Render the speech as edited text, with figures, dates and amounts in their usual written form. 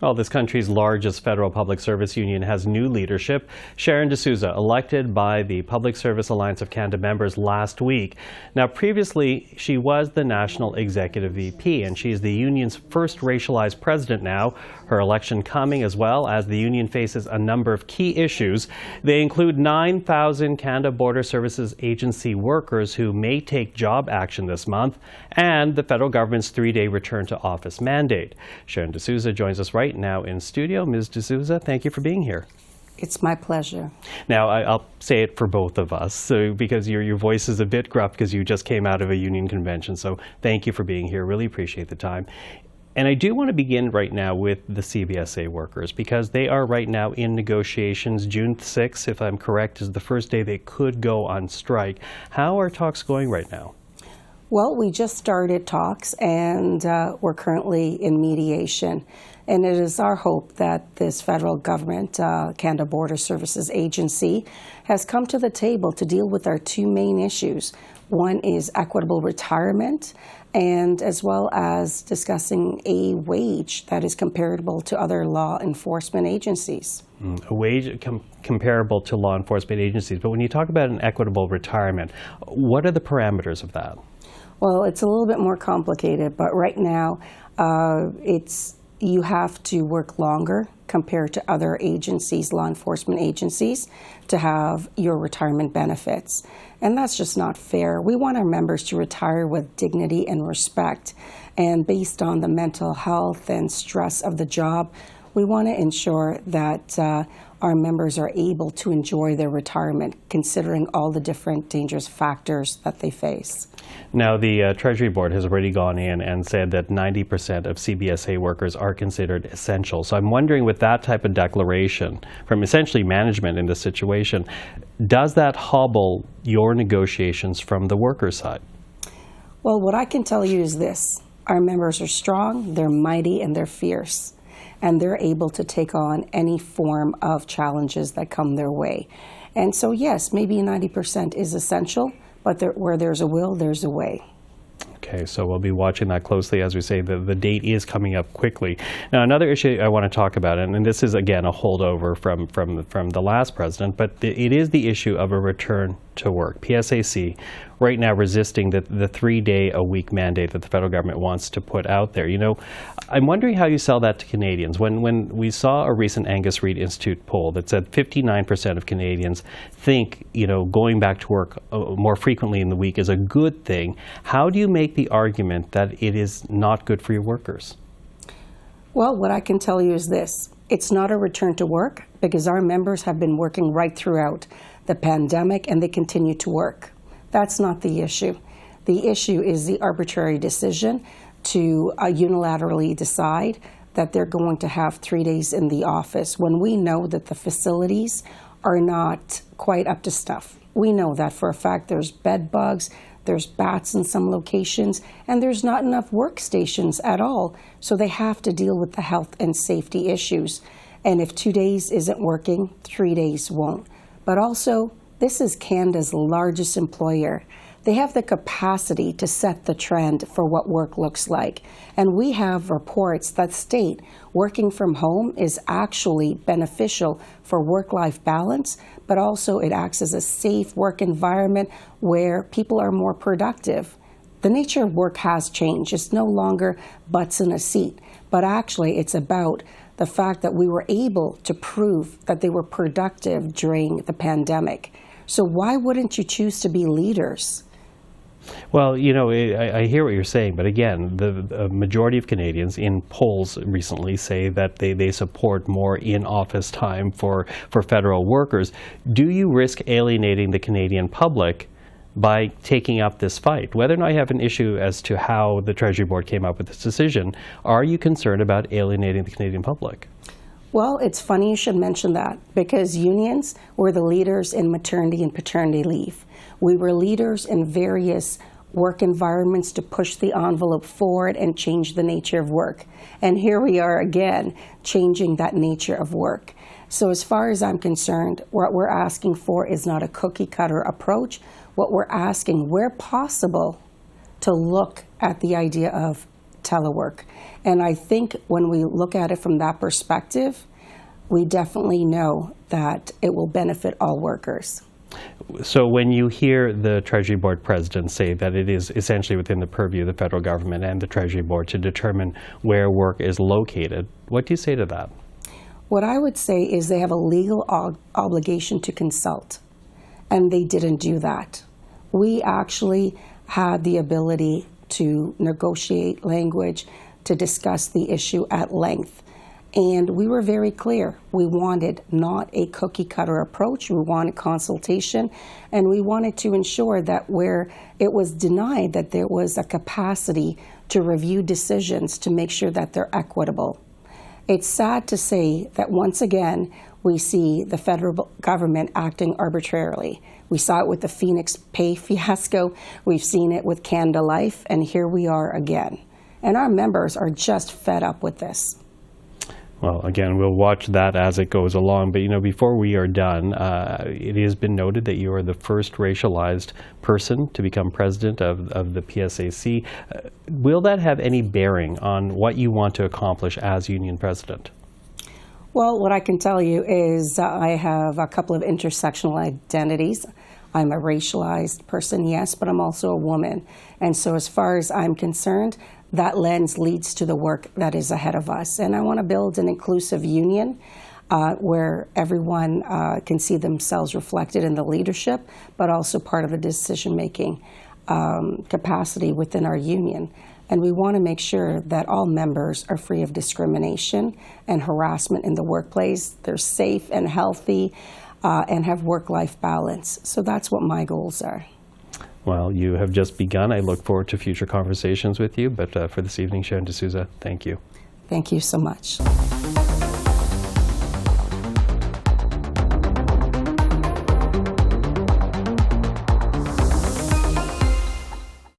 Well, this country's largest federal public service union has new leadership. Sharon De Sousa, elected by the Public Service Alliance of Canada members last week. Now, previously, she was the National Executive VP, and she is the union's first racialized president now. Her election coming as well as the union faces a number of key issues. They include 9,000 Canada Border Services Agency workers who may take job action this month, and the federal government's 3-day return to office mandate. Sharon De Sousa joins us right now in studio. Ms. De Sousa, thank you for being here. It's my pleasure. Now, I'll say it for both of us, because your voice is a bit gruff because you just came out of a union convention. So thank you for being here. Really appreciate the time. And I do want to begin right now with the CBSA workers, because they are right now in negotiations. June 6th, if I'm correct, is the first day they could go on strike. How are talks going right now? Well, we just started talks, and we're currently in mediation. And it is our hope that this federal government, Canada Border Services Agency, has come to the table to deal with our two main issues. One is equitable retirement, and as well as discussing a wage that is comparable to other law enforcement agencies. A wage comparable to law enforcement agencies. But when you talk about an equitable retirement, what are the parameters of that? Well, it's a little bit more complicated, but right now you have to work longer compared to other agencies, law enforcement agencies, to have your retirement benefits. And that's just not fair. We want our members to retire with dignity and respect. And based on the mental health and stress of the job, we want to ensure that our members are able to enjoy their retirement, considering all the different dangerous factors that they face. Now, the Treasury Board has already gone in and said that 90% of CBSA workers are considered essential. So I'm wondering, with that type of declaration from essentially management in this situation, does that hobble your negotiations from the workers' side? Well, what I can tell you is this. Our members are strong, they're mighty, and they're fierce. And they're able to take on any form of challenges that come their way. And so, yes, maybe 90% is essential, but where there's a will, there's a way. Okay, so we'll be watching that closely. As we say, the date is coming up quickly. Now, another issue I want to talk about, and this is, again, a holdover from the last president, but it is the issue of a return to work. PSAC right now resisting the 3-day-a-week mandate that the federal government wants to put out there. You know, I'm wondering how you sell that to Canadians. When we saw a recent Angus Reid Institute poll that said 59% of Canadians think, you know, going back to work more frequently in the week is a good thing, how do you make the argument that it is not good for your workers? Well, what I can tell you is this. It's not a return to work, because our members have been working right throughout the pandemic, and they continue to work. That's not the issue. The issue is the arbitrary decision to unilaterally decide that they're going to have 3 days in the office when we know that the facilities are not quite up to snuff. We know that for a fact. There's bed bugs, there's bats in some locations, and there's not enough workstations at all. So they have to deal with the health and safety issues. And if 2 days isn't working, 3 days won't. But also, this is Canada's largest employer. They have the capacity to set the trend for what work looks like. And we have reports that state working from home is actually beneficial for work-life balance, but also it acts as a safe work environment where people are more productive. The nature of work has changed. It's no longer butts in a seat, but actually it's about the fact that we were able to prove that they were productive during the pandemic. So why wouldn't you choose to be leaders? Well, you know, I hear what you're saying, but again, the majority of Canadians in polls recently say that they support more in-office time for federal workers. Do you risk alienating the Canadian public by taking up this fight? Whether or not you have an issue as to how the Treasury Board came up with this decision, are you concerned about alienating the Canadian public? Well, it's funny you should mention that, because unions were the leaders in maternity and paternity leave. We were leaders in various work environments to push the envelope forward and change the nature of work. And here we are again, changing that nature of work. So as far as I'm concerned, what we're asking for is not a cookie-cutter approach. What we're asking, where possible, to look at the idea of telework. And I think when we look at it from that perspective, we definitely know that it will benefit all workers. So when you hear the Treasury Board president say that it is essentially within the purview of the federal government and the Treasury Board to determine where work is located, what do you say to that? What I would say is they have a legal obligation to consult, and they didn't do that. We actually had the ability to negotiate language, to discuss the issue at length. And we were very clear. We wanted not a cookie-cutter approach. We wanted consultation, and we wanted to ensure that where it was denied, that there was a capacity to review decisions to make sure that they're equitable. It's sad to say that once again, we see the federal government acting arbitrarily. We saw it with the Phoenix pay fiasco. We've seen it with Canada Life, and here we are again. And our members are just fed up with this. Well, again, we'll watch that as it goes along. But, before we are done, it has been noted that you are the first racialized person to become president of the PSAC. Will that have any bearing on what you want to accomplish as union president? Well, what I can tell you is I have a couple of intersectional identities. I'm a racialized person, yes, but I'm also a woman. And so as far as I'm concerned, that lens leads to the work that is ahead of us. And I want to build an inclusive union where everyone can see themselves reflected in the leadership, but also part of the decision-making capacity within our union. And we want to make sure that all members are free of discrimination and harassment in the workplace. They're safe and healthy and have work-life balance. So that's what my goals are. Well, you have just begun. I look forward to future conversations with you. But for this evening, Sharon De Sousa, thank you. Thank you so much.